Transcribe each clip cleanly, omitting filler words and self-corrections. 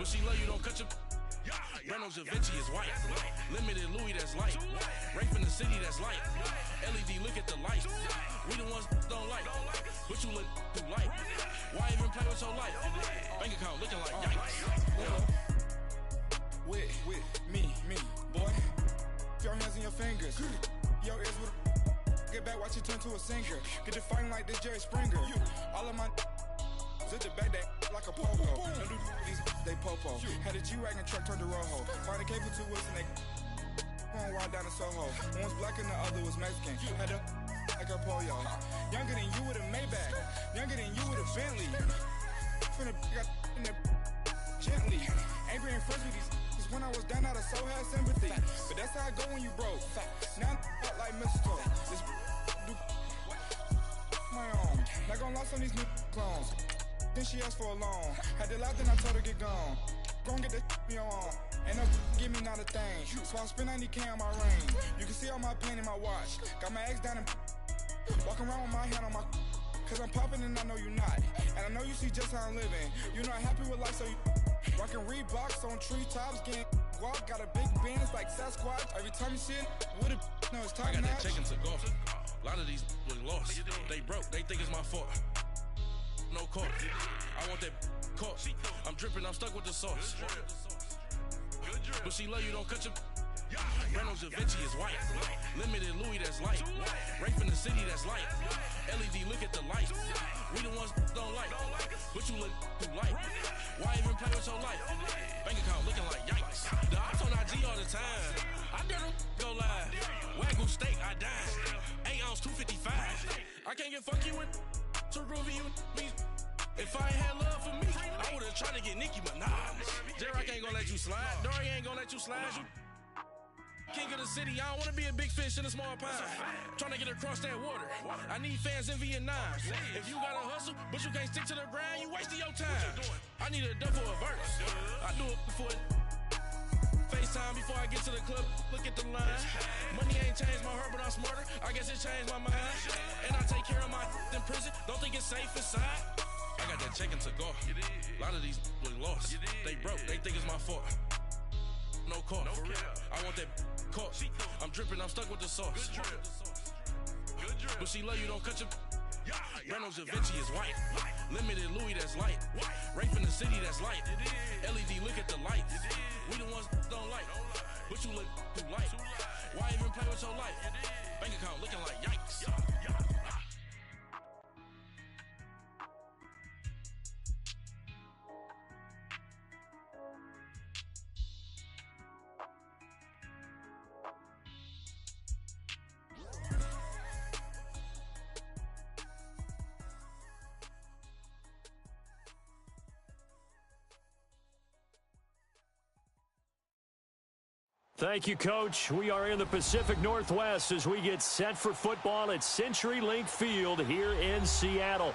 But she love you, don't cut your... Reynolds Da Vinci is white. Limited Louis, that's light. Rape in the city, that's light. LED, look at the light. We the ones don't like. But you look too light. Why even play with your life? Bank account looking like yikes. With me, boy. Your hands and your fingers. Your ears with get back, watch you turn to a singer. Get you fighting like this Jerry Springer. All of my zip the back that like a pogo. Don't do these they popo. Had a G-Wagon truck turned to Rojo. Find a cable 2 wheels and they going wild down in Soho. One was black and the other was Mexican. Had a like a polio. Younger than you with a Maybach. Younger than you with a Bentley. Finna got in there gently. Angry and friends with these when I was down out of so had sympathy. But that's how I go when you broke. Now I'm like mistletoe. This do my own. Not gonna lost on these new clones. Then she asked for a loan. Had to laugh, then I told her get gone. Gon' get that me on. And no give me not a thing. So I spend 90K on my ring. You can see all my pain in my watch. Got my ex down and walking around with my hand on my. Cause I'm popping and I know you not. And I know you see just how I'm living. You're not happy with life, so you rockin' Reeboks on treetops, getting guap. Got a big Benz like Sasquatch. Every time you see it, with a no, it's time. I got that chicken to golf. A lot of these look lost. They broke, they think it's my fault. No court. I want that court. I'm dripping, I'm stuck with the sauce. But she love you, don't cut your. Reynolds Da Vinci is white. Limited Louis, that's light. Rape in the city, that's light. LED, look at the light. We the ones don't like. But you look too light. Why even play with your life? Bank account looking like yikes. The ops on IG all the time. I dare them go live. Wagyu steak, I dine. 8 ounce, 255. I can't get funky with to groovy you. If I ain't had love for me, I would've tried to get Nicki Minaj. J-Rock ain't gonna let you slide. Dory ain't gonna let you slide. You king of the city, I don't wanna be a big fish in a small pond. Trying to get across that water. I need fans in Vietnam. If you gotta hustle, but you can't stick to the grind, you wasting your time. I need a dub for a verse. I do it before FaceTime before I get to the club. Look at the line. Money ain't changed my heart, but I'm smarter. I guess it changed my mind. And I take care of my in prison. Don't think it's safe inside. I got that chicken to go. A lot of these look lost. They broke, they think it's my fault. No court. I want that court. I'm dripping, I'm stuck with the sauce. But she love you, don't cut your. Reynolds Da Vinci is white. Limited Louis, that's light. Rape in the city, that's light. LED, look at the light. We the ones don't like. But you look too light. Why even play with your life? Bank account looking like yikes. Thank you, Coach. We are in the Pacific Northwest as we get set for football at CenturyLink Field here in Seattle.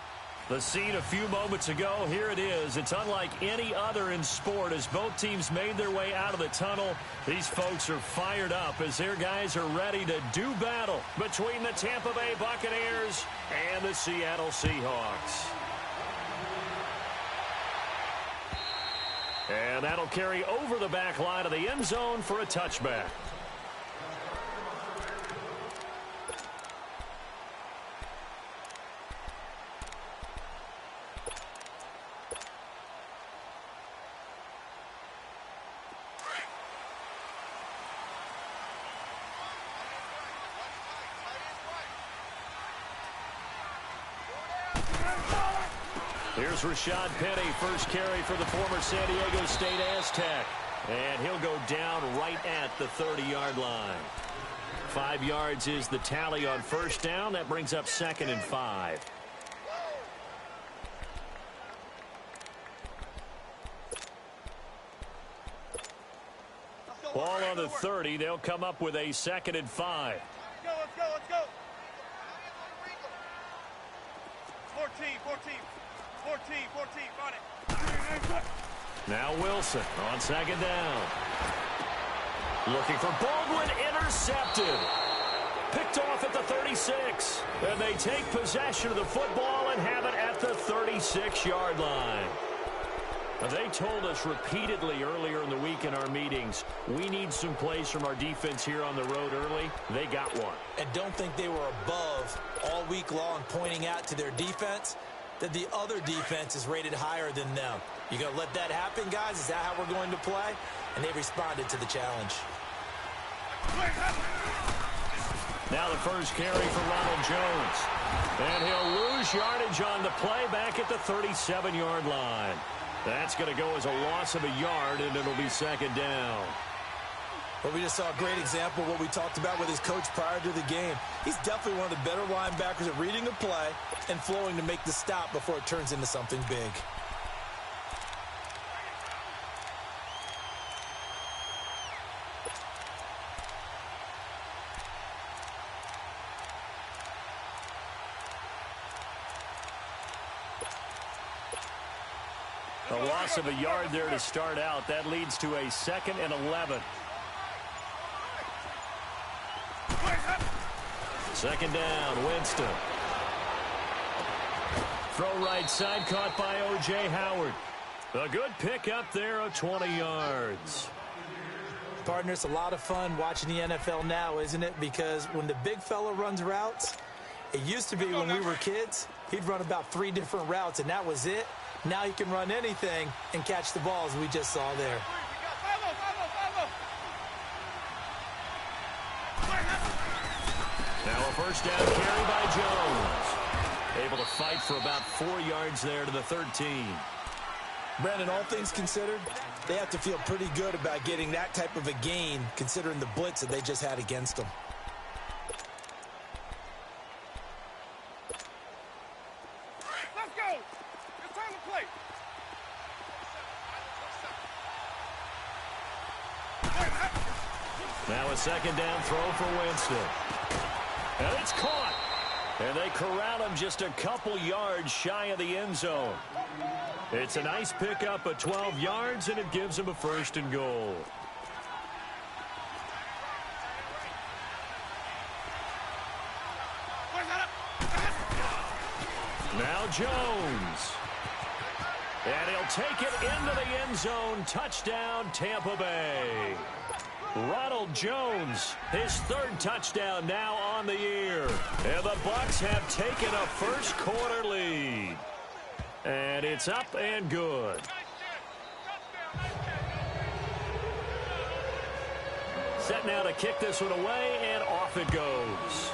The scene a few moments ago, here it is. It's unlike any other in sport as both teams made their way out of the tunnel. These folks are fired up as their guys are ready to do battle between the Tampa Bay Buccaneers and the Seattle Seahawks. And that'll carry over the back line of the end zone for a touchback. Here's Rashad Penny, first carry for the former San Diego State Aztec. And he'll go down right at the 30-yard line. 5 yards is the tally on first down. That brings up 2nd and 5. Ball on the 30. They'll come up with a 2nd and 5. Let's go, let's go. 14, run it. Now Wilson on 2nd down. Looking for Baldwin, intercepted. Picked off at the 36. And they take possession of the football and have it at the 36-yard line. They told us repeatedly earlier in the week in our meetings, we need some plays from our defense here on the road early. They got one. And don't think they were above all week long pointing out to their defense that the other defense is rated higher than them. You going to let that happen, guys? Is that how we're going to play? And they responded to the challenge. Now the first carry for Ronald Jones. And he'll lose yardage on the play back at the 37-yard line. That's going to go as a loss of a yard, and it'll be second down. Well, we just saw a great example of what we talked about with his coach prior to the game. He's definitely one of the better linebackers at reading a play and flowing to make the stop before it turns into something big. A loss of a yard there to start out. That leads to a 2nd and 11. Second down, Winston. Throw right side, caught by O.J. Howard. A good pick up there of 20 yards. Partner, it's a lot of fun watching the NFL now, isn't it? Because when the big fella runs routes, it used to be when we were kids, he'd run about 3 different routes, and that was it. Now he can run anything and catch the balls we just saw there. Now a first down carry by Jones. Able to fight for about 4 yards there to the 13. Brandon, all things considered, they have to feel pretty good about getting that type of a gain considering the blitz that they just had against them. Let's go. It's time to play. Now a second down throw for Winston. And it's caught. And they corral him just a couple yards shy of the end zone. It's a nice pickup of 12 yards, and it gives him a 1st and goal. Now Jones. And he'll take it into the end zone. Touchdown, Tampa Bay. Ronald Jones, his 3rd touchdown now on the year. And the Bucs have taken a first quarter lead. And it's up and good. Set now to kick this one away, and off it goes.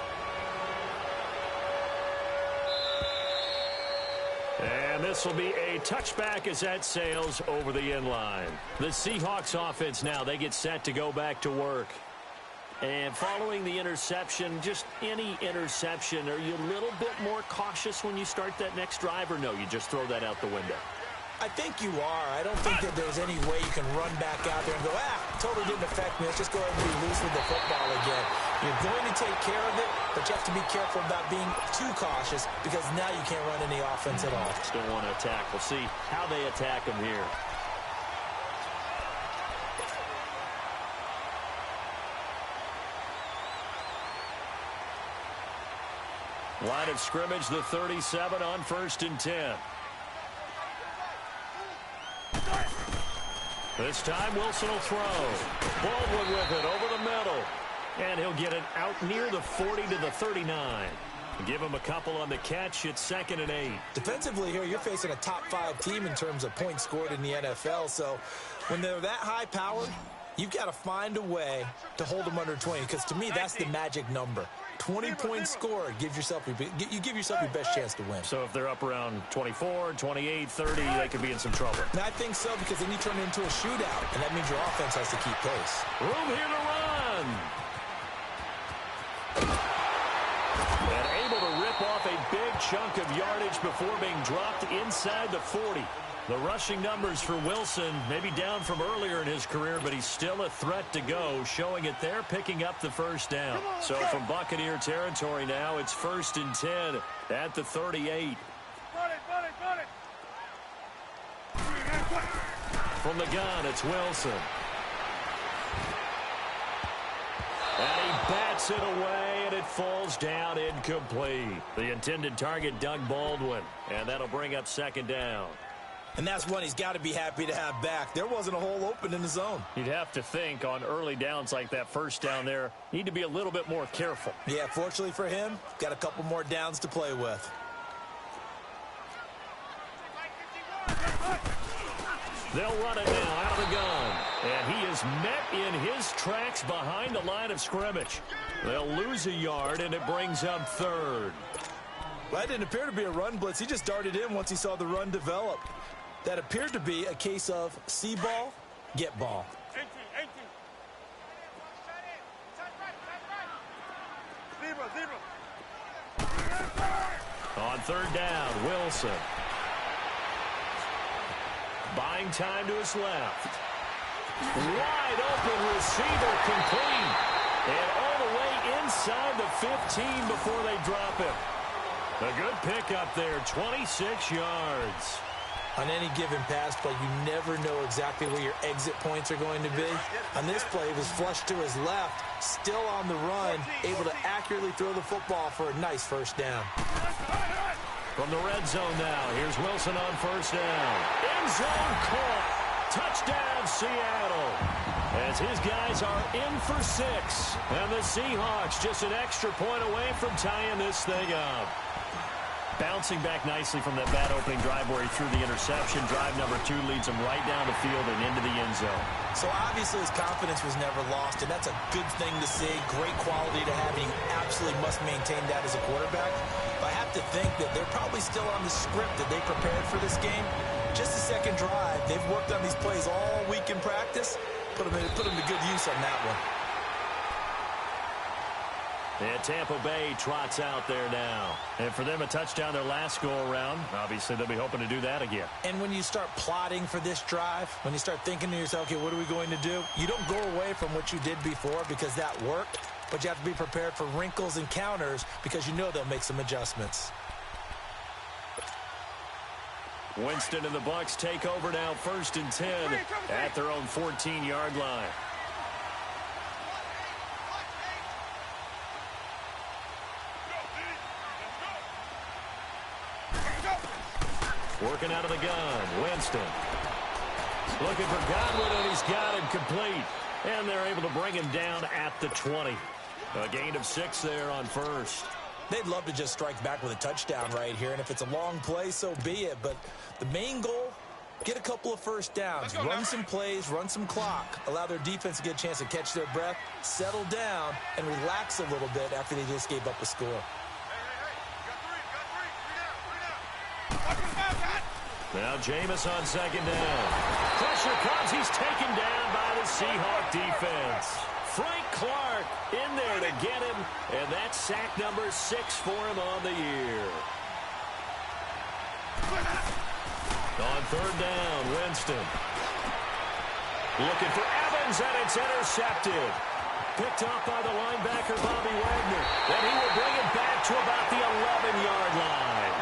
And this will be a touchback as that sails over the end line. The Seahawks offense now, they get set to go back to work. And following the interception, just any interception, are you a little bit more cautious when you start that next drive, or no, you just throw that out the window? I think you are. I don't think that there's any way you can run back out there and go, totally didn't affect me. Let's just go ahead and be loose with the football again. You're going to take care of it, but you have to be careful about being too cautious because now you can't run any offense at all. Still want to attack. We'll see how they attack them here. Line of scrimmage, the 37 on 1st and 10. This time Wilson will throw. Baldwin with it over the middle. And he'll get it out near the 40 to the 39. Give him a couple on the catch. It's 2nd and 8. Defensively here, you're facing a top 5 team in terms of points scored in the NFL. So when they're that high powered, you've got to find a way to hold them under 20. Because to me, that's the magic number. 20 points scored, you give yourself your best chance to win. So if they're up around 24, 28, 30, they could be in some trouble. And I think so, because then you turn it into a shootout, and that means your offense has to keep pace. Room here to run. And able to rip off a big chunk of yardage before being dropped inside the 40. The rushing numbers for Wilson, maybe down from earlier in his career, but he's still a threat to go, showing it there, picking up the first down. So from Buccaneer territory now, it's 1st and 10 at the 38. From the gun, it's Wilson. And he bats it away, and it falls down incomplete. The intended target, Doug Baldwin, and that'll bring up 2nd down. And that's one he's got to be happy to have back. There wasn't a hole open in the zone. You'd have to think on early downs like that first down there, need to be a little bit more careful. Yeah, fortunately for him, got a couple more downs to play with. They'll run it now out of the gun. And he is met in his tracks behind the line of scrimmage. They'll lose a yard, and it brings up third. Well, that didn't appear to be a run blitz. He just darted in once he saw the run develop. That appeared to be a case of see ball, get ball. On third down, Wilson. Buying time to his left. Wide open receiver complete. And all the way inside the 15 before they drop him. A good pickup there, 26 yards. On any given pass play, you never know exactly where your exit points are going to be. On this play, it was flushed to his left, still on the run, able to accurately throw the football for a nice first down. From the red zone now, here's Wilson on first down. End zone caught. Touchdown, Seattle. As his guys are in for 6. And the Seahawks just an extra point away from tying this thing up. Bouncing back nicely from that bad opening drive where he threw the interception. Drive number 2 leads him right down the field and into the end zone. So obviously his confidence was never lost, and that's a good thing to see. Great quality to have, and you absolutely must maintain that as a quarterback. But I have to think that they're probably still on the script that they prepared for this game. Just the second drive. They've worked on these plays all week in practice. Put them to good use on that one. And Tampa Bay trots out there now. And for them, a touchdown their last go-around. Obviously, they'll be hoping to do that again. And when you start plotting for this drive, when you start thinking to yourself, okay, what are we going to do? You don't go away from what you did before because that worked, but you have to be prepared for wrinkles and counters because you know they'll make some adjustments. Winston and the Bucs take over now, 1st and 10 at their own 14-yard line. Working out of the gun, Winston. Looking for Godwin, and he's got him complete. And they're able to bring him down at the 20. A gain of 6 there on first. They'd love to just strike back with a touchdown right here, and if it's a long play, so be it. But the main goal, get a couple of first downs, run some plays, run some clock, allow their defense to get a chance to catch their breath, settle down, and relax a little bit after they just gave up a score. Now Jameis on second down. Pressure comes. He's taken down by the Seahawk defense. Frank Clark in there to get him, and that's sack number 6 for him on the year. On third down, Winston. Looking for Evans, and it's intercepted. Picked off by the linebacker, Bobby Wagner. And he will bring it back to about the 11-yard line.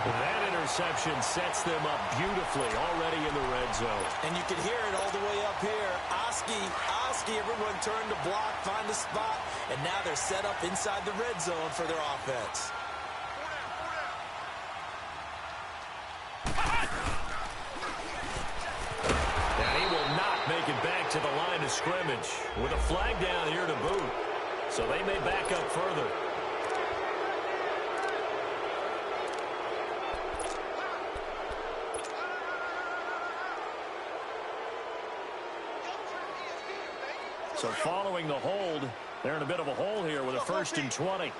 That interception sets them up beautifully already in the red zone. And you can hear it all the way up here. Oski, everyone turned to block, find a spot, and now they're set up inside the red zone for their offense. And he will not make it back to the line of scrimmage with a flag down here to boot. So they may back up further. So following the hold, they're in a bit of a hole here with a 1st and 20.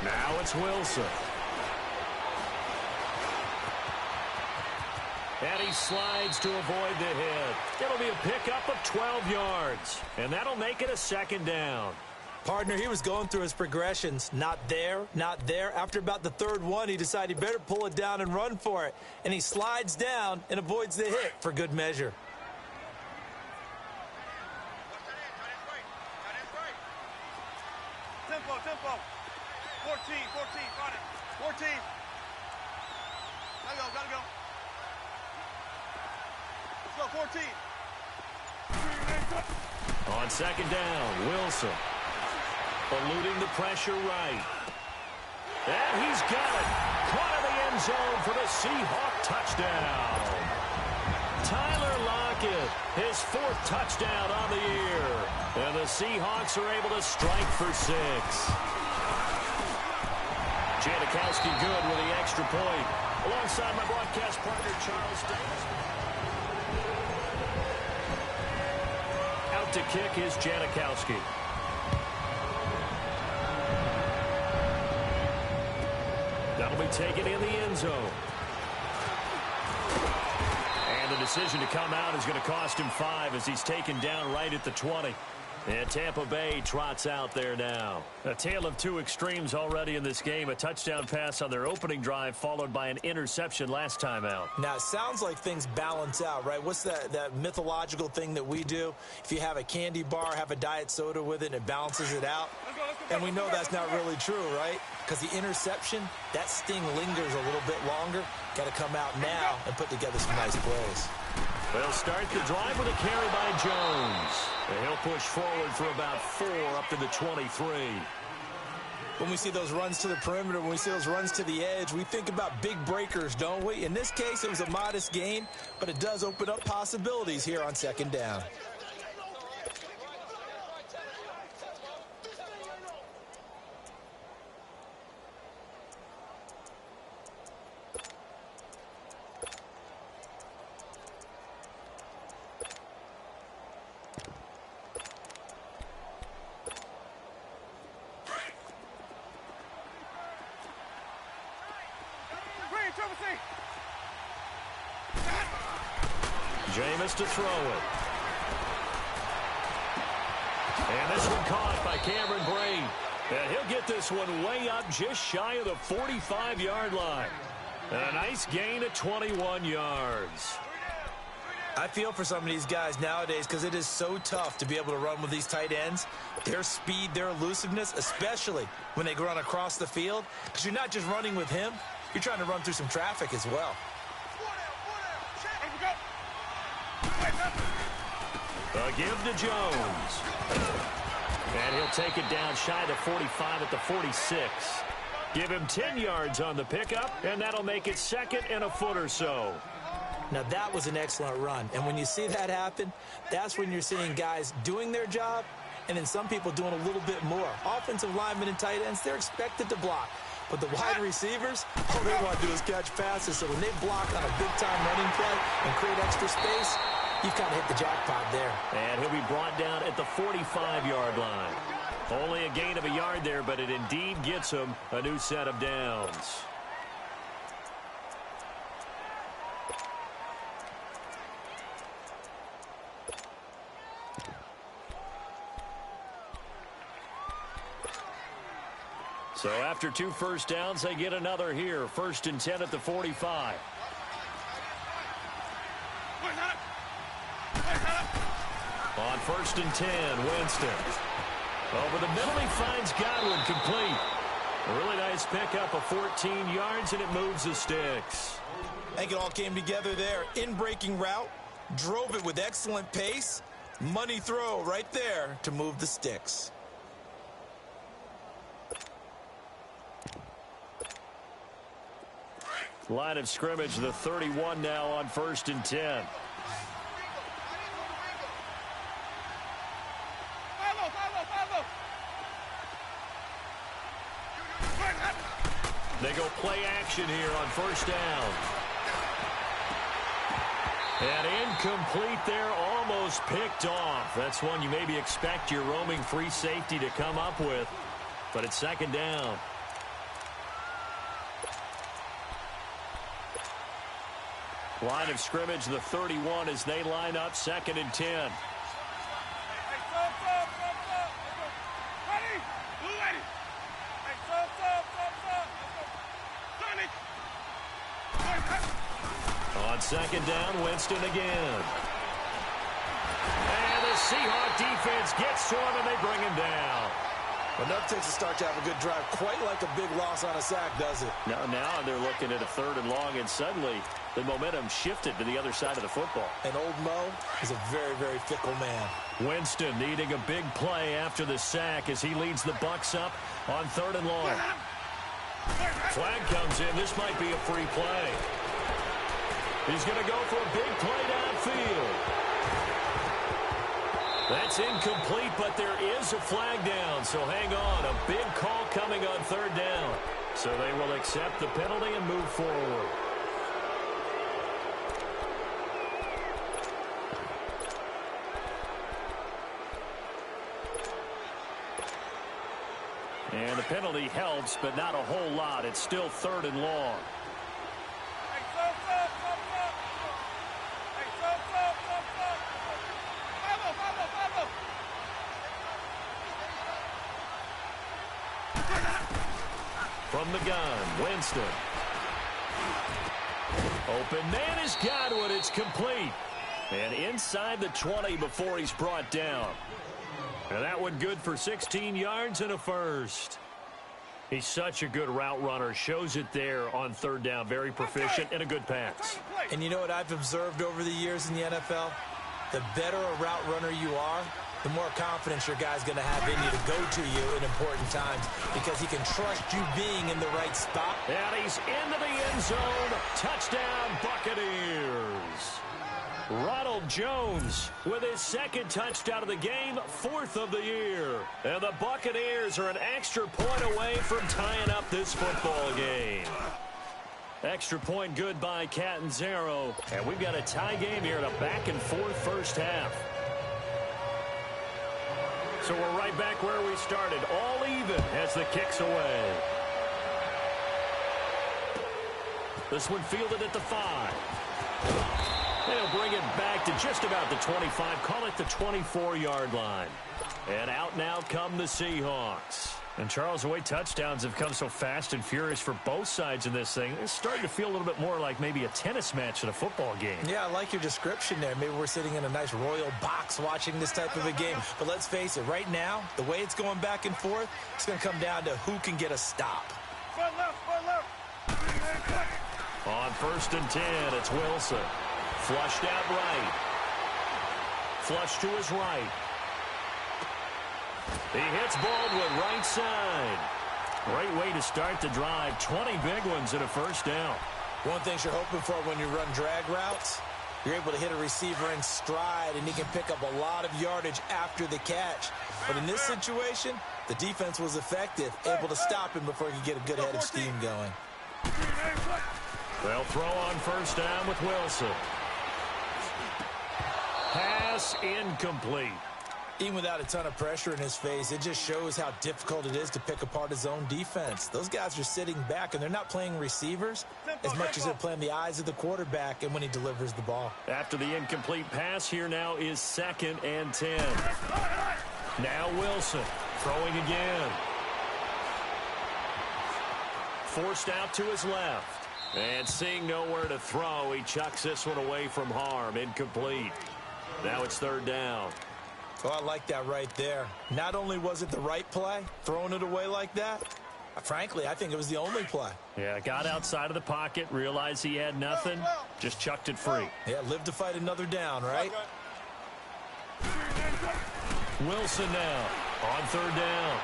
Now it's Wilson. And he slides to avoid the hit. It'll be a pickup of 12 yards. And that'll make it a 2nd down. Partner, he was going through his progressions. Not there, not there. After about the 3rd one, he decided he better pull it down and run for it. And he slides down and avoids the hit for good measure. Tempo. 14, got it. 14. Gotta go. Let's go, 14. On 2nd down, Wilson. eluding the pressure right. And he's got it. Caught in the end zone for the Seahawk touchdown. Tyler Lockett, his 4th touchdown on the year. And the Seahawks are able to strike for 6. Janikowski good with the extra point. Alongside my broadcast partner, Charles Davis. Out to kick is Janikowski. That'll be taken in the end zone. And the decision to come out is going to cost him 5 as he's taken down right at the 20. And Tampa Bay trots out there now. A tale of 2 extremes already in this game. A touchdown pass on their opening drive followed by an interception last time out. Now, it sounds like things balance out, right? What's that mythological thing that we do? If you have a candy bar, have a diet soda with it, and it balances it out. And we know that's not really true, right? Because the interception, that sting lingers a little bit longer. Got to come out now and put together some nice plays. They'll start the drive with a carry by Jones. And he'll push forward for about 4 up to the 23. When we see those runs to the perimeter, when we see those runs to the edge, we think about big breakers, don't we? In this case, it was a modest gain, but it does open up possibilities here on 2nd down. Jameis to throw it. And this one caught by Cameron Brate. And he'll get this one way up just shy of the 45-yard line. And a nice gain of 21 yards. I feel for some of these guys nowadays because it is so tough to be able to run with these tight ends. Their speed, their elusiveness, especially when they run across the field. Because you're not just running with him, you're trying to run through some traffic as well. A give to Jones. And he'll take it down shy of the 45 at the 46. Give him 10 yards on the pickup, and that'll make it 2nd and a foot or so. Now, that was an excellent run. And when you see that happen, that's when you're seeing guys doing their job and then some people doing a little bit more. Offensive linemen and tight ends, they're expected to block. But the wide receivers, all they want to do is catch passes. So when they block on a big-time running play and create extra space, you've kind of hit the jackpot there. And he'll be brought down at the 45-yard line. Only a gain of a yard there, but it indeed gets him a new set of downs. So after 2 first downs, they get another here. 1st and 10 at the 45. On 1st and 10, Winston. Over the middle, he finds Godwin complete. A really nice pickup of 14 yards, and it moves the sticks. I think it all came together there. In-breaking route, drove it with excellent pace. Money throw right there to move the sticks. Line of scrimmage, the 31 now on 1st and 10. They go play action here on 1st down. And incomplete there, almost picked off. That's one you maybe expect your roaming free safety to come up with. But it's 2nd down. Line of scrimmage, the 31 as they line up 2nd and 10. On 2nd down, Winston again. And the Seahawk defense gets to him and they bring him down. Enough takes a start to have a good drive. Quite like a big loss on a sack, does it? Now they're looking at a 3rd and long, and suddenly the momentum shifted to the other side of the football. And old Mo is a very, very fickle man. Winston needing a big play after the sack as he leads the Bucs up on 3rd and long. Flag comes in. This might be a free play. He's going to go for a big play downfield. That's incomplete, but there is a flag down, so hang on. A big call coming on 3rd down. So they will accept the penalty and move forward. And the penalty helps, but not a whole lot. It's still 3rd and long. From the gun, Winston. Open man has got it. It's complete. And inside the 20 before he's brought down. And that one good for 16 yards and a first. He's such a good route runner. Shows it there on 3rd down. Very proficient and a good pass. And you know what I've observed over the years in the NFL? The better a route runner you are, the more confidence your guy's going to have in you to go to you in important times because he can trust you being in the right spot. And he's into the end zone. Touchdown, Buccaneers. Ronald Jones with his 2nd touchdown of the game, 4th of the year. And the Buccaneers are an extra point away from tying up this football game. Extra point good by Catanzaro. And we've got a tie game here in a back-and-forth first half. So we're right back where we started, all even as the kick's away. This one fielded at the 5. They'll bring it back to just about the 25, call it the 24-yard line. And out now come the Seahawks. And Charles, the way touchdowns have come so fast and furious for both sides in this thing, it's starting to feel a little bit more like maybe a tennis match in a football game. Yeah, I like your description there. Maybe we're sitting in a nice royal box watching this type of a game. But let's face it, right now, the way it's going back and forth, it's going to come down to who can get a stop. On 1st and 10, it's Wilson. Flushed out right. Flush to his right. He hits Baldwin right side. Great way to start the drive. 20 big ones and a first down. One thing you're hoping for when you run drag routes, you're able to hit a receiver in stride, and he can pick up a lot of yardage after the catch. But in this situation, the defense was effective, able to stop him before he could get a good head of steam going. They'll throw on 1st down with Wilson. Pass incomplete. Even without a ton of pressure in his face, it just shows how difficult it is to pick apart his own defense. Those guys are sitting back, and they're not playing receivers as much as they're playing the eyes of the quarterback and when he delivers the ball. After the incomplete pass, here now is 2nd and 10. Now Wilson throwing again. Forced out to his left. And seeing nowhere to throw, he chucks this one away from harm. Incomplete. Now it's 3rd down. Oh, I like that right there. Not only was it the right play, throwing it away like that, frankly, I think it was the only play. Yeah, got outside of the pocket, realized he had nothing, just chucked it free. Yeah, live to fight another down, right? Wilson now on 3rd down.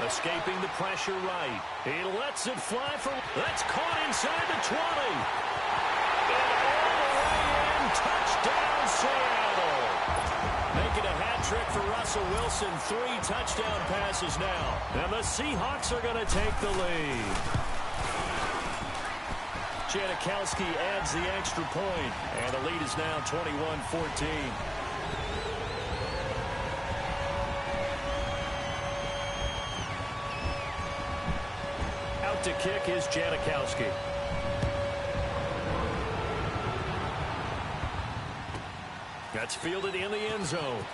Escaping the pressure right. He lets it fly for... That's caught inside the 20. And all the way in. Touchdown, Seattle. Making a hat trick for Russell Wilson. 3 touchdown passes now. And the Seahawks are going to take the lead. Janikowski adds the extra point. And the lead is now 21-14. Out to kick is Janikowski. That's fielded in the end zone.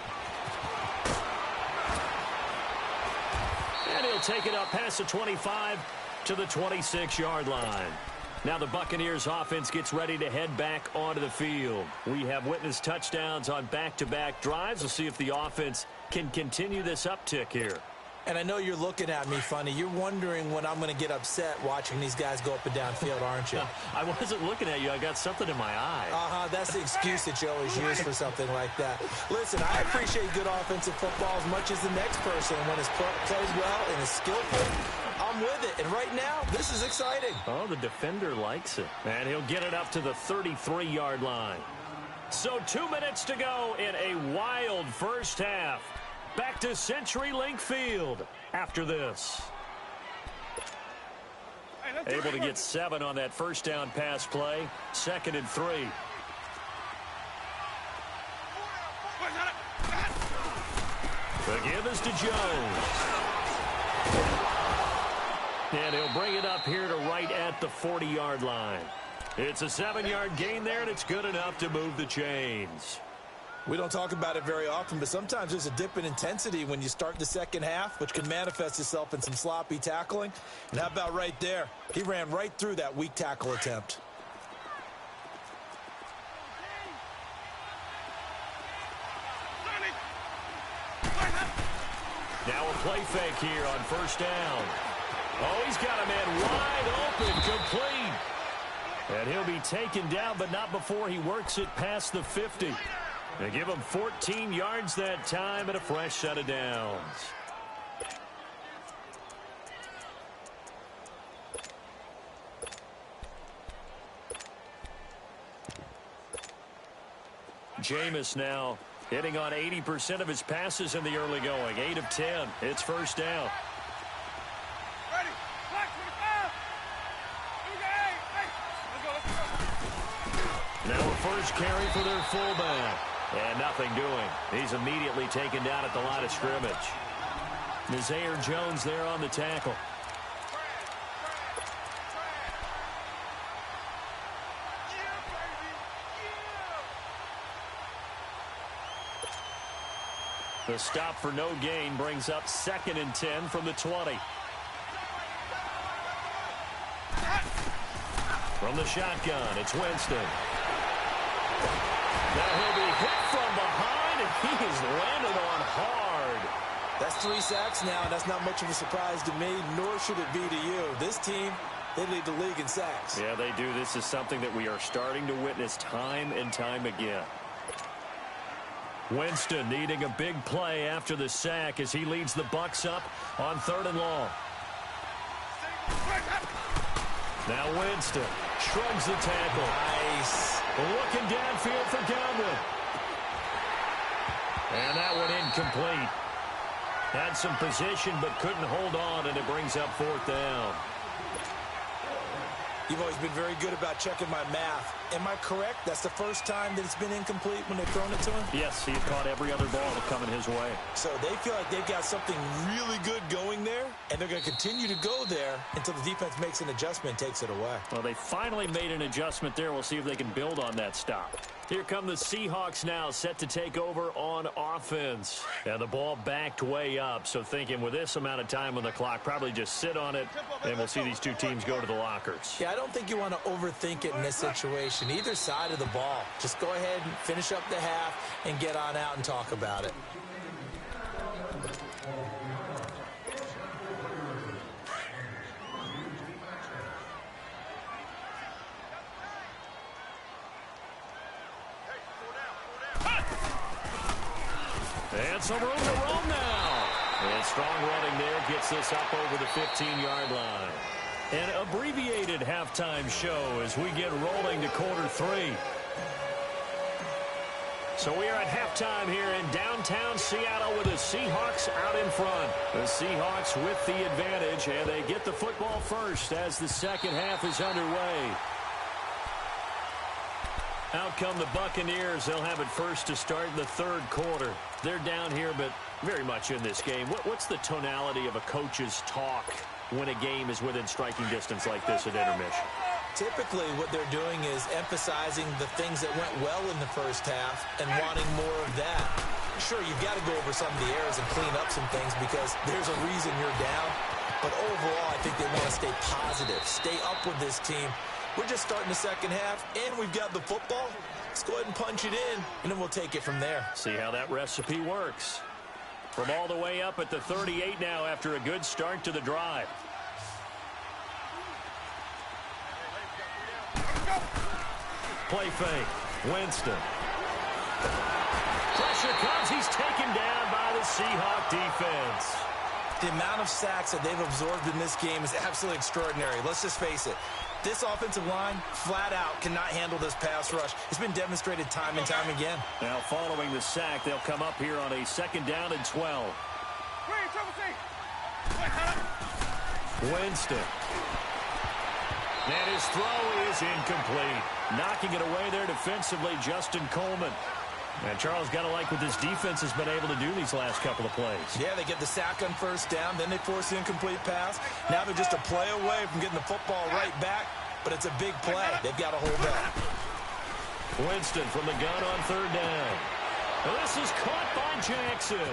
And he'll take it up past the 25 to the 26-yard line. Now the Buccaneers offense gets ready to head back onto the field. We have witnessed touchdowns on back-to-back drives. We'll see if the offense can continue this uptick here. And I know you're looking at me funny. You're wondering when I'm going to get upset watching these guys go up and down field, aren't you? I wasn't looking at you. I got something in my eye. That's the excuse that you always use for something like that. Listen, I appreciate good offensive football as much as the next person. When it's played well and is skillful, I'm with it. And right now, this is exciting. Oh, the defender likes it. And he'll get it up to the 33-yard line. So 2 minutes to go in a wild first half. Back to CenturyLink Field after this. Able to get 7 on that first down pass play. 2nd and 3. The give is to Jones. And he'll bring it up here to right at the 40-yard line. It's a 7-yard gain there, and it's good enough to move the chains. We don't talk about it very often, but sometimes there's a dip in intensity when you start the second half, which can manifest itself in some sloppy tackling. And how about right there? He ran right through that weak tackle attempt. Now a play fake here on first down. Oh, he's got a man wide open, complete. And he'll be taken down, but not before he works it past the 50. They give him 14 yards that time and a fresh set of downs. Jameis now hitting on 80% of his passes in the early going. 8 of 10. It's first down. Ready. Black 25. Now a first carry for their fullback. And nothing doing. He's immediately taken down at the line of scrimmage. Nazaire Jones there on the tackle. The stop for no gain brings up 2nd and 10 from the 20. From the shotgun, it's Winston. Now he'll be hit from behind, and he is landed on hard. That's 3 sacks now, and that's not much of a surprise to me, nor should it be to you. This team, they lead the league in sacks. Yeah, they do. This is something that we are starting to witness time and time again. Winston needing a big play after the sack as he leads the Bucs up on 3rd and long. Now Winston shrugs the tackle. Nice. Looking downfield for Godwin. And that one incomplete. Had some position but couldn't hold on, and it brings up 4th down. You've always been very good about checking my math. Am I correct? That's the first time that it's been incomplete when they've thrown it to him? Yes, he's caught every other ball coming his way. So they feel like they've got something really good going there, and they're going to continue to go there until the defense makes an adjustment and takes it away. Well, they finally made an adjustment there. We'll see if they can build on that stop. Here come the Seahawks now, set to take over on offense. And the ball backed way up, so thinking with this amount of time on the clock, probably just sit on it, and we'll see these two teams go to the lockers. Yeah, I don't think you want to overthink it in this situation. Either side of the ball. Just go ahead and finish up the half and get on out and talk about it. And some room to roam now. And strong running there gets this up over the 15-yard line. An abbreviated halftime show as we get rolling to quarter 3. So we are at halftime here in downtown Seattle with the Seahawks out in front. The Seahawks with the advantage, and they get the football first as the second half is underway. Out come the Buccaneers. They'll have it first to start the 3rd quarter. They're down here, but very much in this game. What's the tonality of a coach's talk when a game is within striking distance like this at intermission? Typically, what they're doing is emphasizing the things that went well in the first half and wanting more of that. Sure, you've got to go over some of the errors and clean up some things because there's a reason you're down. But overall, I think they want to stay positive, stay up with this team. We're just starting the second half, and we've got the football. Let's go ahead and punch it in, and then we'll take it from there. See how that recipe works. From all the way up at the 38 now after a good start to the drive. Play fake. Winston. Pressure comes. He's taken down by the Seahawk defense. The amount of sacks that they've absorbed in this game is absolutely extraordinary. Let's just face it. This offensive line, flat out, cannot handle this pass rush. It's been demonstrated time and time again. Now, following the sack, they'll come up here on a 2nd down and 12. Winston. And his throw is incomplete. Knocking it away there defensively, Justin Coleman. And Charles, got to like what this defense has been able to do these last couple of plays. Yeah, they get the sack on 1st down, then they force the incomplete pass. Now they're just a play away from getting the football right back, but it's a big play. They've got to hold that. Winston from the gun on 3rd down. And this is caught by Jackson.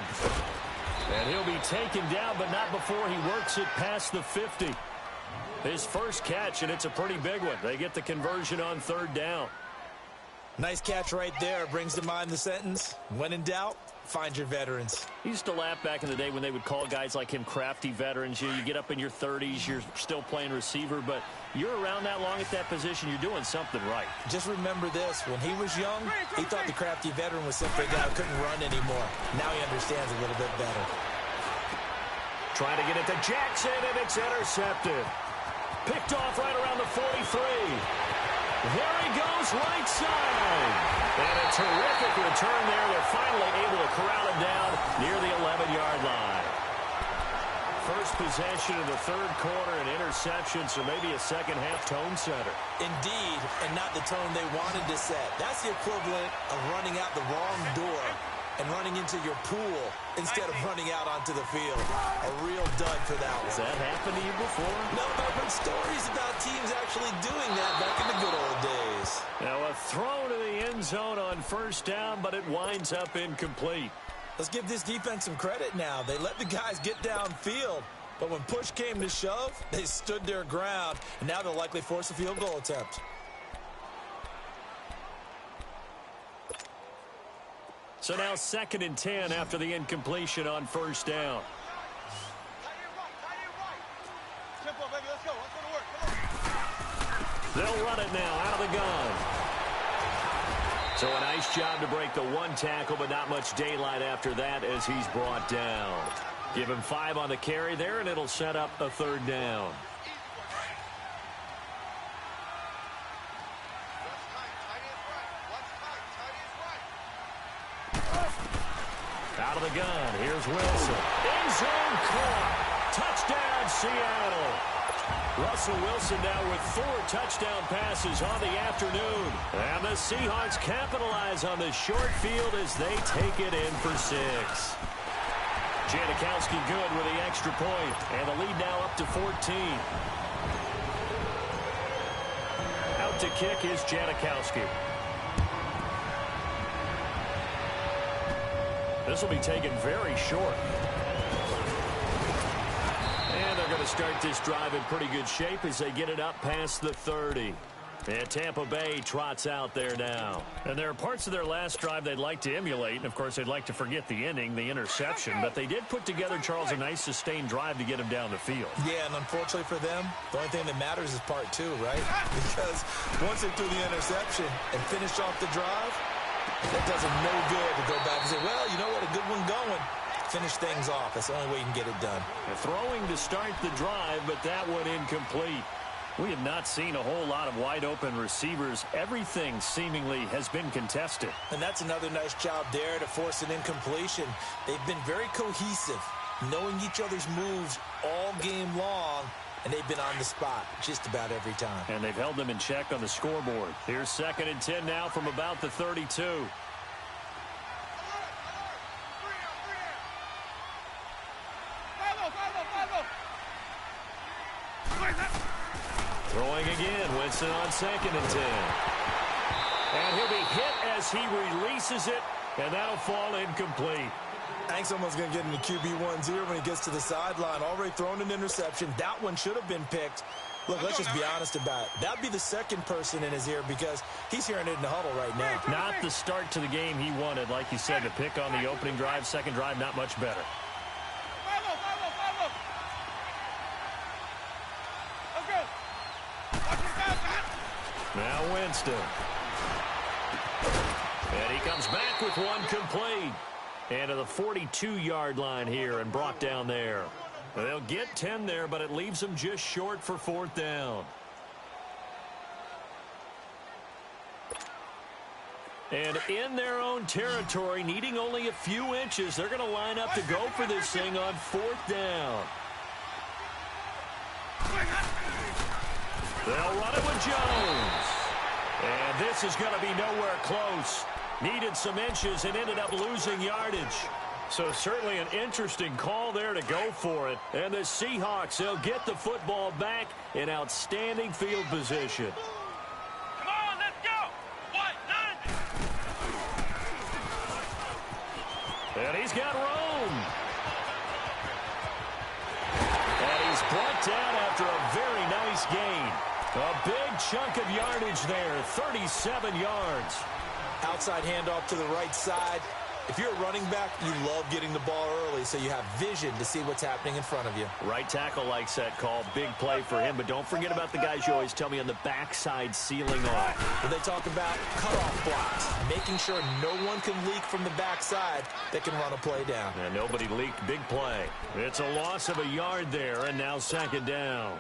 And he'll be taken down, but not before he works it past the 50. His first catch, and it's a pretty big one. They get the conversion on 3rd down. Nice catch right there. Brings to mind the sentence, when in doubt, find your veterans. He used to laugh back in the day when they would call guys like him crafty veterans. You get up in your 30s, you're still playing receiver, but you're around that long at that position, you're doing something right. Just remember this. When he was young, he thought the crafty veteran was simply a guy who couldn't run anymore. Now he understands a little bit better. Trying to get it to Jackson, and it's intercepted. Picked off right around the 43. There he goes, right side. And a terrific return there. They're finally able to corral him down near the 11-yard line. First possession of the 3rd quarter, an interception, so maybe a second-half tone setter. Indeed, and not the tone they wanted to set. That's the equivalent of running out the wrong door and running into your pool instead of running out onto the field. A real dud for that one. Has that happened to you before? No, but I've heard stories about teams actually doing that back in the good old days. Now a throw to the end zone on 1st down, but it winds up incomplete. Let's give this defense some credit now. They let the guys get downfield, but when push came to shove, they stood their ground, and now they'll likely force a field goal attempt. So now 2nd and 10 after the incompletion on 1st down. They'll run it now out of the gun. So a nice job to break the 1 tackle, but not much daylight after that as he's brought down. Give him 5 on the carry there, and it'll set up a 3rd down. Out of the gun, here's Wilson. End zone caught. Touchdown, Seattle. Russell Wilson now with 4 touchdown passes on the afternoon. And the Seahawks capitalize on the short field as they take it in for 6. Janikowski good with the extra point. And the lead now up to 14. Out to kick is Janikowski. This will be taken very short. And they're going to start this drive in pretty good shape as they get it up past the 30. And Tampa Bay trots out there now. And there are parts of their last drive they'd like to emulate. And, of course, they'd like to forget the ending, the interception. But they did put together, Charles, a nice sustained drive to get him down the field. Yeah, and unfortunately for them, the only thing that matters is part 2, right? Because once they threw the interception and finished off the drive, that does them no good to go back and say, well, you know what, a good one going. Finish things off. That's the only way you can get it done. Throwing to start the drive, but that one incomplete. We have not seen a whole lot of wide-open receivers. Everything seemingly has been contested. And that's another nice job there to force an incompletion. They've been very cohesive, knowing each other's moves all game long, and they've been on the spot just about every time. And they've held them in check on the scoreboard. Here's 2nd and 10 now from about the 32. Throwing again, Winston on 2nd and 10. And he'll be hit as he releases it, and that'll fall incomplete. I think someone's going to get into QB1-0 when he gets to the sideline. Already thrown an interception. That one should have been picked. Look, let's just be honest about it. That'd be the second person in his ear because he's hearing it in the huddle right now. Not the start to the game he wanted. Like you said, the pick on the opening drive, second drive, not much better. Now Winston. And he comes back with one complete. And to the 42-yard line here and brought down there. They'll get 10 there, but it leaves them just short for fourth down. And in their own territory, needing only a few inches, they're going to line up to go for this thing on fourth down. They'll run it with Jones. And this is going to be nowhere close. Needed some inches and ended up losing yardage. So certainly an interesting call there to go for it. And the Seahawks, they'll get the football back in outstanding field position. Come on, let's go. 190. And he's got room. And he's brought down after a very nice gain. A big chunk of yardage there, 37 yards. Outside handoff to the right side. If you're a running back, you love getting the ball early so you have vision to see what's happening in front of you. Right tackle likes that call. Big play for him. But don't forget about the guys you always tell me on the backside sealing off. When they talk about cutoff blocks, making sure no one can leak from the backside that can run a play down. And nobody leaked. Big play. It's a loss of a yard there, and now second down.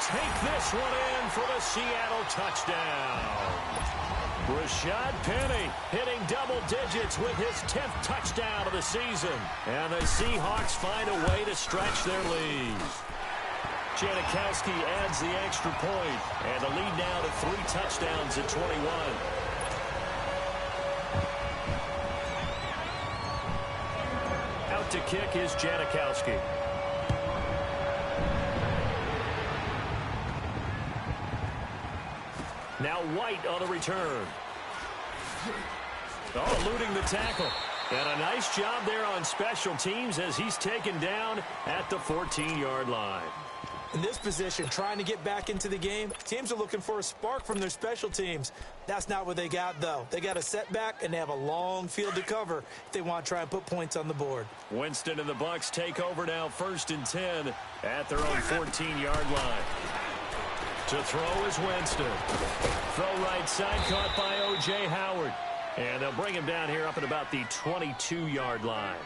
Take this one in for the Seattle touchdown. Rashad Penny hitting double digits with his 10th touchdown of the season. And the Seahawks find a way to stretch their lead. Janikowski adds the extra point. And the lead now to 3 touchdowns at 21. Out to kick is Janikowski. Now White on the return. Oh, eluding the tackle. And a nice job there on special teams as he's taken down at the 14-yard line. In this position, trying to get back into the game, teams are looking for a spark from their special teams. That's not what they got, though. They got a setback, and they have a long field to cover if they want to try and put points on the board. Winston and the Bucs take over now, 1st and 10 at their own 14-yard line. To throw is Winston. Throw right side, caught by O.J. Howard. And they'll bring him down here up at about the 22-yard line.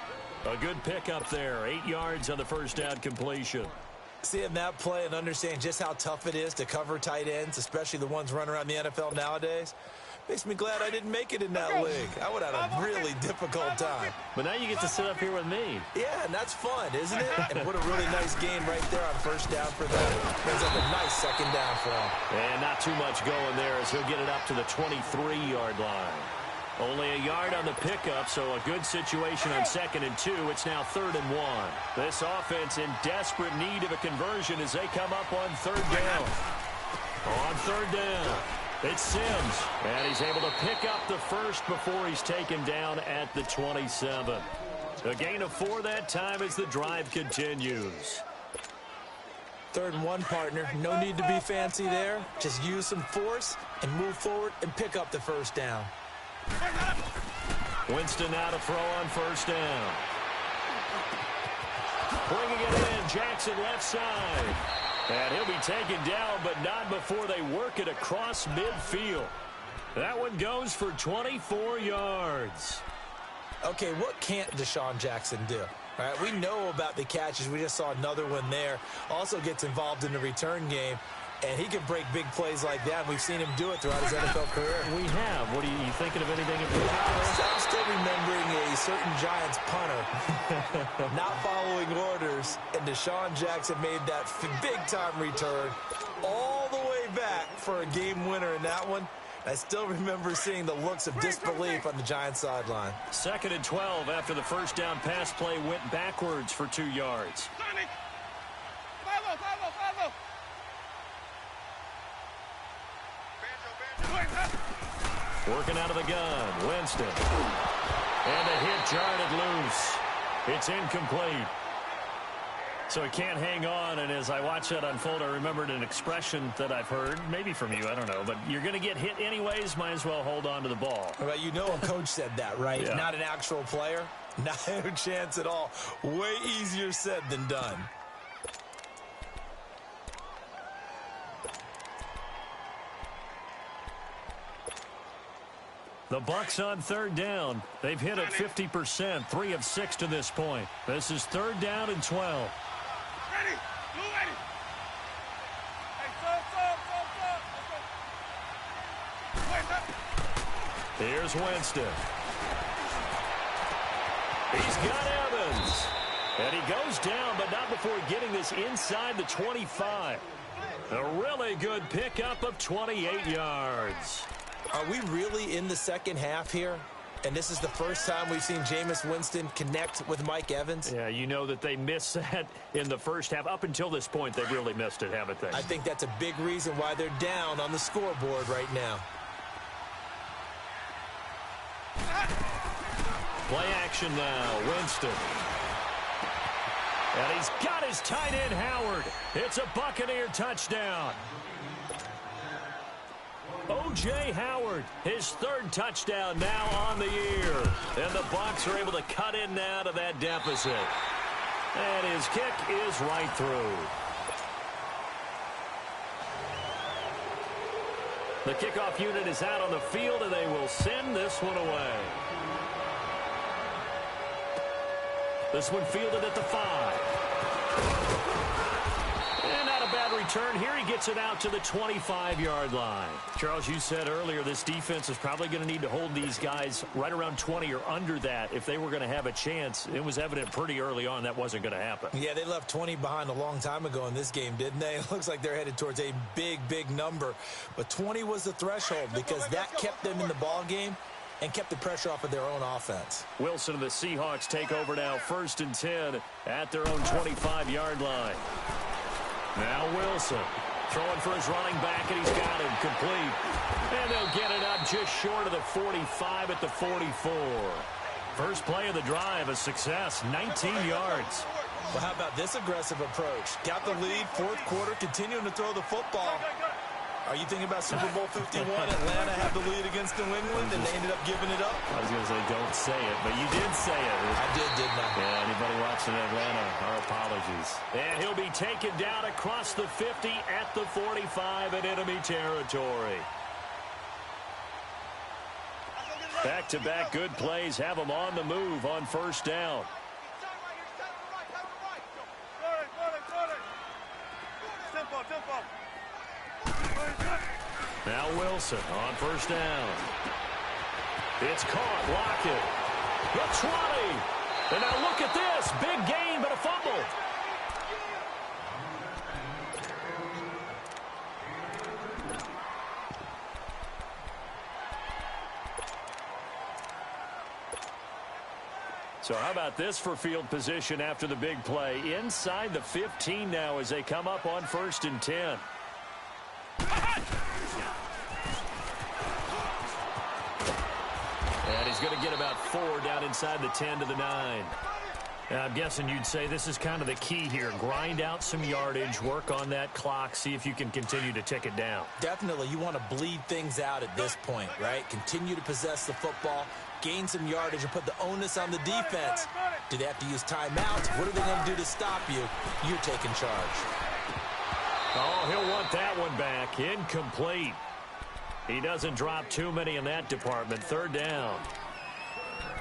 A good pickup there, 8 yards on the first down completion. Seeing that play and understanding just how tough it is to cover tight ends, especially the ones running around the NFL nowadays, makes me glad I didn't make it in that league. I would have had a really difficult time. But now you get to sit up here with me. Yeah, and that's fun, isn't it? And what a really nice game right there on first down for them. Brings up a nice second down for him. And not too much going there as he'll get it up to the 23-yard line. Only a yard on the pickup, so a good situation on 2nd and 2. It's now 3rd and 1. This offense in desperate need of a conversion as they come up on 3rd down. On 3rd down, it's Sims. And he's able to pick up the first before he's taken down at the 27. A gain of 4 that time as the drive continues. 3rd and 1, partner. No need to be fancy there. Just use some force and move forward and pick up the first down. Winston now to throw on 1st down. Bringing it in, Jackson left side. And he'll be taken down, but not before they work it across midfield. That one goes for 24 yards. Okay, what can't Deshaun Jackson do? All right, we know about the catches. We just saw another one there. Also gets involved in the return game. And he can break big plays like that. We've seen him do it throughout his NFL career. We have. What are you thinking of anything in particular? I'm still remembering a certain Giants punter not following orders, and Deshaun Jackson made that big-time return all the way back for a game winner in that one. I still remember seeing the looks of disbelief on the Giants sideline. 2nd and 12 after the first down pass play went backwards for 2 yards. Working out of the gun, Winston. And a hit jarred it loose. It's incomplete. So he can't hang on, and as I watch that unfold, I remembered an expression that I've heard, maybe from you, I don't know, but you're going to get hit anyways, might as well hold on to the ball. Well, you know a coach said that, right? Yeah. Not an actual player. Not a chance at all. Way easier said than done. The Bucs on third down. They've hit it 50%, 3 of 6 to this point. This is third down and 12. Ready. Blue ready. Hey, stop. Here's Winston. He's got Evans. And he goes down, but not before getting this inside the 25. A really good pickup of 28 yards. Are we really in the second half here? And this is the first time we've seen Jameis Winston connect with Mike Evans? Yeah, you know that they missed that in the first half. Up until this point, they've really missed it, haven't they? I think that's a big reason why they're down on the scoreboard right now. Play action now, Winston. And he's got his tight end, Howard. It's a Buccaneer touchdown. O.J. Howard, his third touchdown now on the year. And the Bucs are able to cut in now to that deficit. And his kick is right through. The kickoff unit is out on the field, and they will send this one away. This one fielded at the 5. And not a bad return. Here he gets it out to the 25-yard line. Charles, you said earlier this defense is probably going to need to hold these guys right around 20 or under that if they were going to have a chance. It was evident pretty early on that wasn't going to happen. Yeah, they left 20 behind a long time ago in this game, didn't they? It looks like they're headed towards a big, big number. But 20 was the threshold because that kept them in the ball game and kept the pressure off of their own offense. Wilson and the Seahawks take over now, 1st and 10 at their own 25-yard line. Now Wilson throwing for his running back, and he's got him complete. And they'll get it up just short of the 45 at the 44. First play of the drive, a success, 19 yards. Well, how about this aggressive approach? Got the lead, 4th quarter, continuing to throw the football. Are you thinking about Super Bowl 51? Atlanta had the lead against New England, and they ended up giving it up? I was going to say, don't say it, but you did say it. I didn't I? Yeah, anybody watching Atlanta, our apologies. And he'll be taken down across the 50 at the 45 in enemy territory. Back-to-back good plays have them on the move on 1st down. Now Wilson on 1st down. It's caught. Lockett. The 20. And now look at this. Big gain, but a fumble. So how about this for field position after the big play? Inside the 15 now as they come up on 1st and 10. And he's going to get about 4 down inside the 10 to the 9. Now, I'm guessing you'd say this is kind of the key here. Grind out some yardage, work on that clock, see if you can continue to tick it down. Definitely. You want to bleed things out at this point, right? Continue to possess the football, gain some yardage, and put the onus on the defense. Do they have to use timeouts? What are they going to do to stop you? You're taking charge. Oh, he'll want that one back. Incomplete. He doesn't drop too many in that department. 3rd down.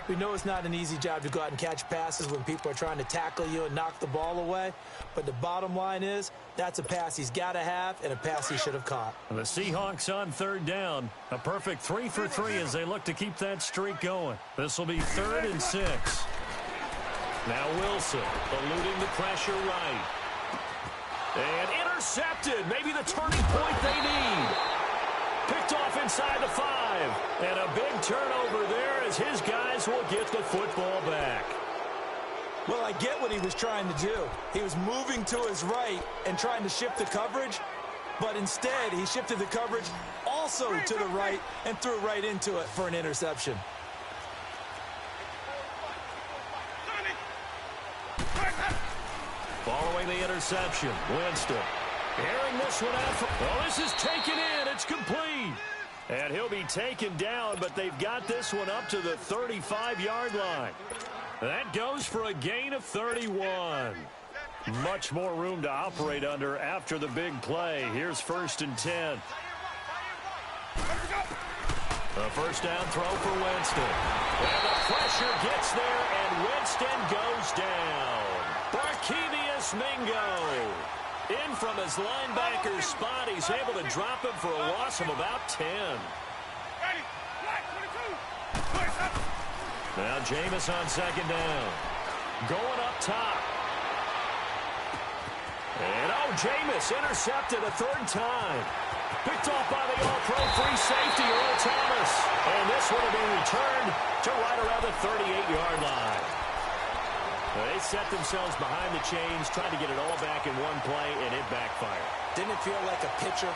We know it's not an easy job to go out and catch passes when people are trying to tackle you and knock the ball away. But the bottom line is that's a pass he's got to have and a pass he should have caught. The Seahawks on 3rd down. A perfect 3 for 3 as they look to keep that streak going. This will be 3rd and 6. Now Wilson eluding the pressure right. And intercepted. Maybe the turning point they need. Picked off inside the 5. And a big turnover there as his guys will get the football back. Well, I get what he was trying to do. He was moving to his right and trying to shift the coverage. But instead, he shifted the coverage all also to the right and threw right into it for an interception. Following the interception, Winston. Hearing this one out. Well, this is taken in. It's complete. And he'll be taken down, but they've got this one up to the 35-yard line. That goes for a gain of 31. Much more room to operate under after the big play. Here's 1st and 10. A first down throw for Winston. And the pressure gets there, and Winston goes down. Barkevius Mingo. In from his linebacker spot, he's able to drop him for a loss of about 10. Now Jameis on 2nd down. Going up top. And Jameis intercepted a 3rd time. Picked off by the all-pro free safety, Earl Thomas. And this one will be returned to right around the 38-yard line. They set themselves behind the chains, tried to get it all back in one play, and it backfired. Didn't it feel like a pitcher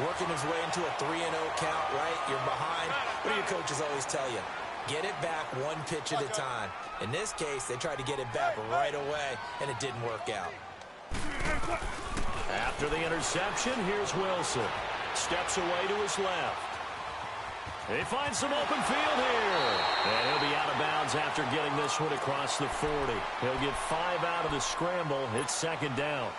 working his way into a 3-0 count, right? You're behind. What do your coaches always tell you? Get it back one pitch at a time. In this case, they tried to get it back right away, and it didn't work out. After the interception, here's Wilson. Steps away to his left. He finds some open field here. And he'll be out of bounds after getting this one across the 40. He'll get 5 out of the scramble. It's 2nd down.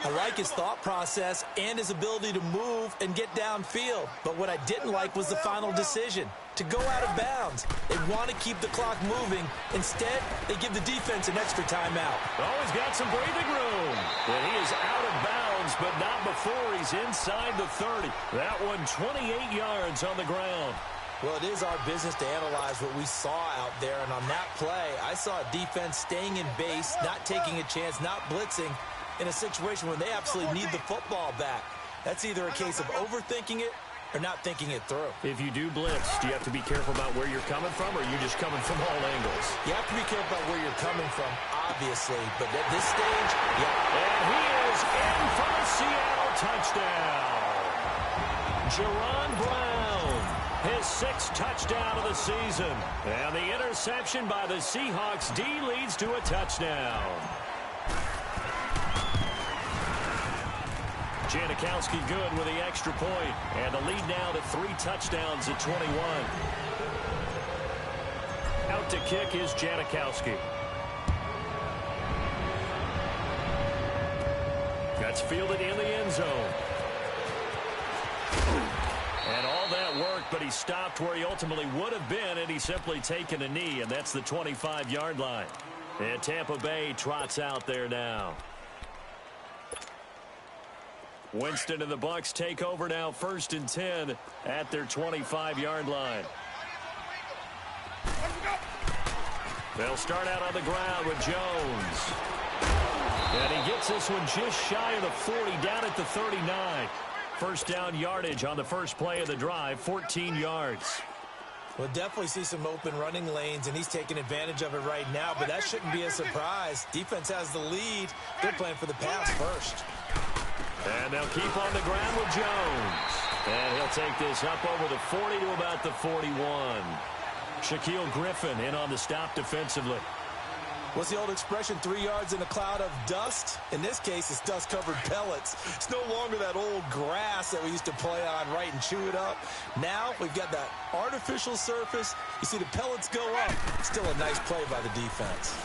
I like his thought process and his ability to move and get downfield. But what I didn't like was the final decision, to go out of bounds. They want to keep the clock moving. Instead, they give the defense an extra timeout. Oh, he's got some breathing room. And he is out of bounds, but not before he's inside the 30. That one 28 yards on the ground. Well, it is our business to analyze what we saw out there. And on that play, I saw a defense staying in base, not taking a chance, not blitzing, in a situation where they absolutely need the football back. That's either a case of overthinking it or not thinking it through. If you do blitz, do you have to be careful about where you're coming from, or are you just coming from all angles? You have to be careful about where you're coming from, obviously. But at this stage, yeah. And he is in for a Seattle touchdown. Jerron Brown, his 6th touchdown of the season. And the interception by the Seahawks D leads to a touchdown. Janikowski good with the extra point. And the lead now to 3 touchdowns at 21. Out to kick is Janikowski. That's fielded in the end zone. And all that worked, but he stopped where he ultimately would have been, and he's simply taken a knee, and that's the 25-yard line. And Tampa Bay trots out there now. Winston and the Bucs take over now, 1st and 10 at their 25-yard line. They'll start out on the ground with Jones. And he gets this one just shy of the 40, down at the 39. First down yardage on the first play of the drive, 14 yards. We'll definitely see some open running lanes, and he's taking advantage of it right now, but that shouldn't be a surprise. Defense has the lead. They're playing for the pass first. And they'll keep on the ground with Jones. And he'll take this up over the 40 to about the 41. Shaquille Griffin in on the stop defensively. What's the old expression, 3 yards in a cloud of dust? In this case, it's dust-covered pellets. It's no longer that old grass that we used to play on, right, and chew it up. Now we've got that artificial surface. You see the pellets go up. Still a nice play by the defense.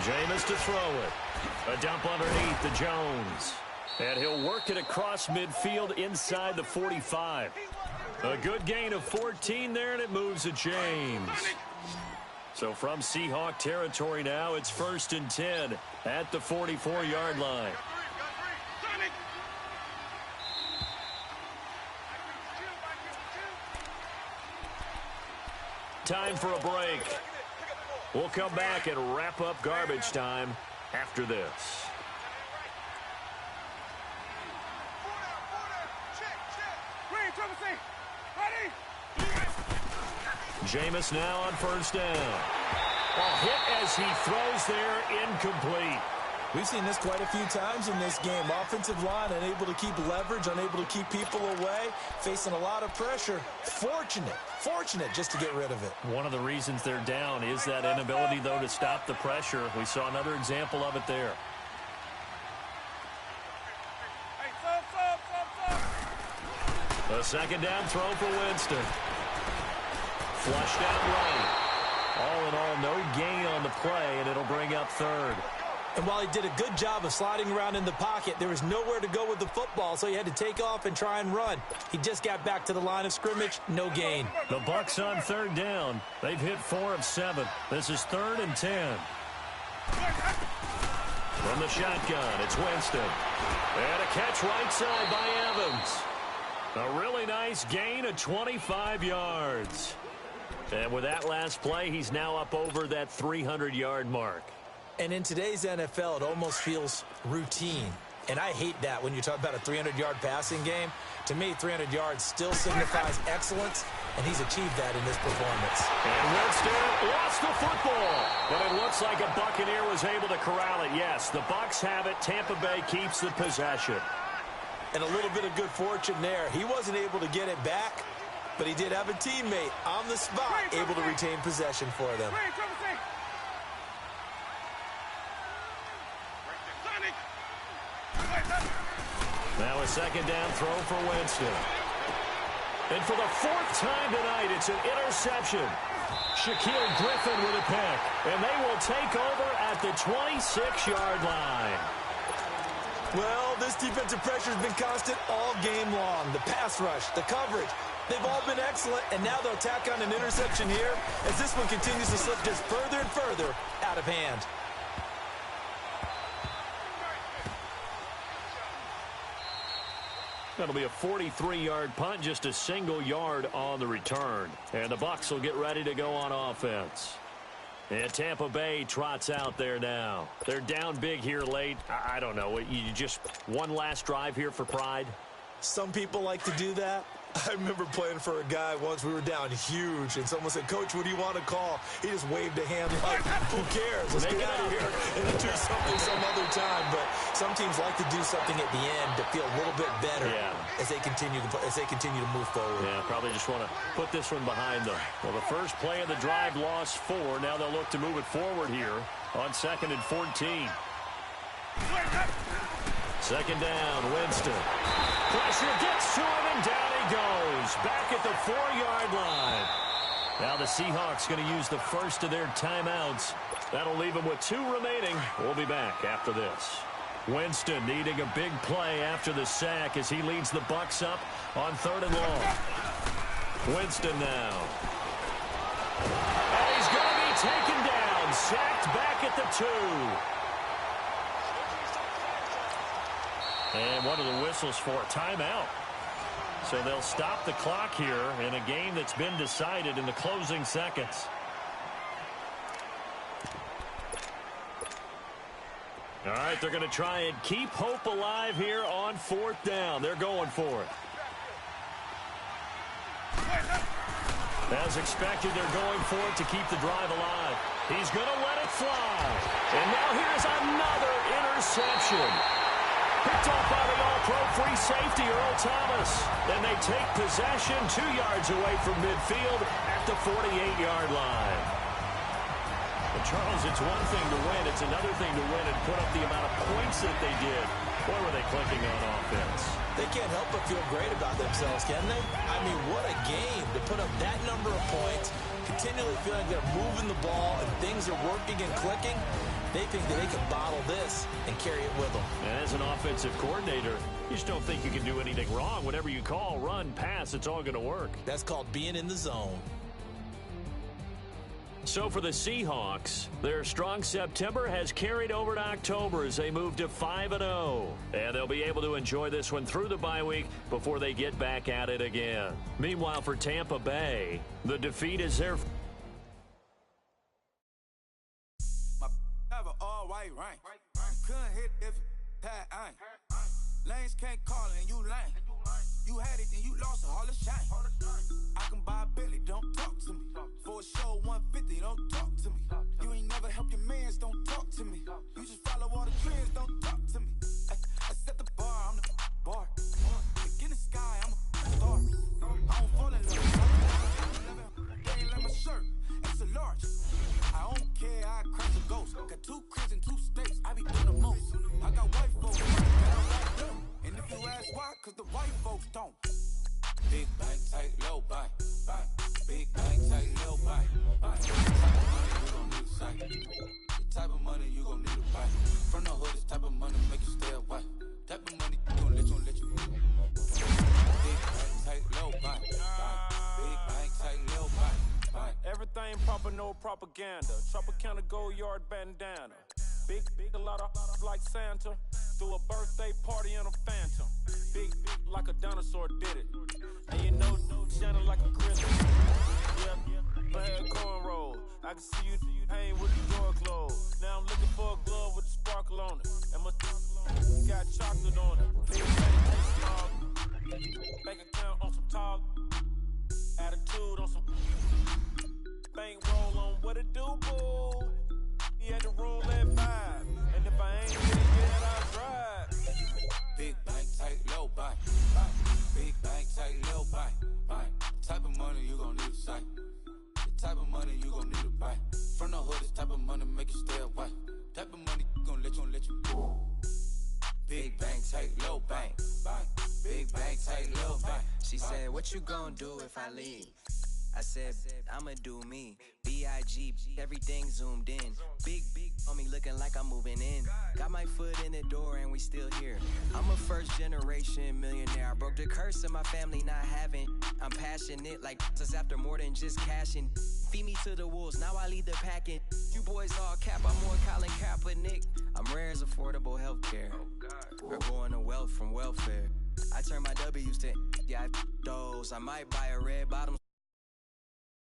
Jameis to throw it. A dump underneath to Jones. And he'll work it across midfield inside the 45. A good gain of 14 there, and it moves to James. So from Seahawk territory now, it's 1st and 10 at the 44-yard line. Time for a break. We'll come back and wrap up garbage time after this. Jameis now on 1st down. A hit as he throws there, incomplete. We've seen this quite a few times in this game. Offensive line unable to keep leverage, unable to keep people away, facing a lot of pressure. Fortunate just to get rid of it. One of the reasons they're down is that inability, though, to stop the pressure. We saw another example of it there. A second down throw for Winston. Flushed out right. All in all, no gain on the play, and it'll bring up third. And while he did a good job of sliding around in the pocket, there was nowhere to go with the football, so he had to take off and try and run. He just got back to the line of scrimmage, no gain. The Bucs on third down. They've hit 4 of 7. This is 3rd and 10. From the shotgun, it's Winston. And a catch right side by Evans. A really nice gain of 25 yards. And with that last play, he's now up over that 300-yard mark. And in today's NFL, it almost feels routine. And I hate that when you talk about a 300-yard passing game. To me, 300 yards still signifies excellence, and he's achieved that in this performance. And Winston lost the football. But it looks like a Buccaneer was able to corral it. Yes, the Bucs have it. Tampa Bay keeps the possession. And a little bit of good fortune there. He wasn't able to get it back, but he did have a teammate on the spot able to retain possession for them. Now a second down throw for Winston. And for the 4th time tonight, it's an interception. Shaquille Griffin with a pick. And they will take over at the 26-yard line. Well, this defensive pressure has been constant all game long. The pass rush, the coverage, they've all been excellent, and now they'll tack on an interception here as this one continues to slip just further and further out of hand. That'll be a 43-yard punt, just a single yard on the return. And the Bucs will get ready to go on offense. And Tampa Bay trots out there now. They're down big here late. I don't know. You just one last drive here for pride? Some people like to do that. I remember playing for a guy once. We were down huge, and someone said, "Coach, what do you want to call?" He just waved a hand like, "Who cares? Let's get out of here and then do something some other time." But some teams like to do something at the end to feel a little bit better as they continue to move forward. Yeah, probably just want to put this one behind them. Well, the first play of the drive lost 4. Now they'll look to move it forward here on 2nd and 14. Second down, Winston. Pressure gets to him, and down he goes. Back at the 4-yard line. Now the Seahawks going to use the first of their timeouts. That'll leave them with 2 remaining. We'll be back after this. Winston needing a big play after the sack as he leads the Bucs up on 3rd and long. Winston now. And he's going to be taken down. Sacked back at the 2. And one of the whistles for a timeout. So they'll stop the clock here in a game that's been decided in the closing seconds. All right, they're going to try and keep hope alive here on 4th down. They're going for it. As expected, they're going for it to keep the drive alive. He's going to let it fly. And now here's another interception. Picked off by the all-pro free safety, Earl Thomas. And they take possession 2 yards away from midfield at the 48-yard line. But Charles, it's one thing to win. It's another thing to win and put up the amount of points that they did. Boy, were they clicking on offense. They can't help but feel great about themselves, can they? I mean, what a game to put up that number of points, continually feel like they're moving the ball and things are working and clicking. They think that they can bottle this and carry it with them. And as an offensive coordinator, you just don't think you can do anything wrong. Whatever you call, run, pass, it's all going to work. That's called being in the zone. So for the Seahawks, their strong September has carried over to October as they move to 5-0. And they'll be able to enjoy this one through the bye week before they get back at it again. Meanwhile, for Tampa Bay, the defeat is their... White rank. Couldn't hit if had ain't. Lanes can't call and you lame. You had it and you lost all the shine. I can buy a Billy, don't talk to me. For a show 150, don't talk to me. You ain't never help your mans, don't talk to me. You just follow all the trends. no propaganda. Tropicana Gold Yard bandana. Big, a lot of like Santa. Threw a birthday party in a phantom. Big, like a dinosaur did it. And you know, shining like a crystal. Yeah, bad cornrow. I can see you hang with the door closed. Now I'm looking for a glove with a sparkle on it. And my got chocolate on it. Big bank account on some talk. Attitude on some bankroll on what it do, boo. He had the room at 5. And if I ain't get it yet, I'll drive. Big bank, tight, low buy. Big bank, tight, low buy. Type of money you gon' need to sight. The type of money you gon' need to buy. From the hood, this type of money make you stay away. Type of money gon' let you. Big bank, tight, low bank. Big bank, tight, low bank. She said, what you gon' do if I leave? I said, I'ma do me. B.I.G. Everything zoomed in. Big on me looking like I'm moving in. Got my foot in the door and we still here. I'm a first generation millionaire. I broke the curse of my family not having. I'm passionate like just after more than just cashing. Feed me to the wolves, now I lead the packing. You boys all cap, I'm more Colin Kaepernick. I'm rare as affordable healthcare. We're going to wealth from welfare. I turn my W's to I those. I might buy a red bottom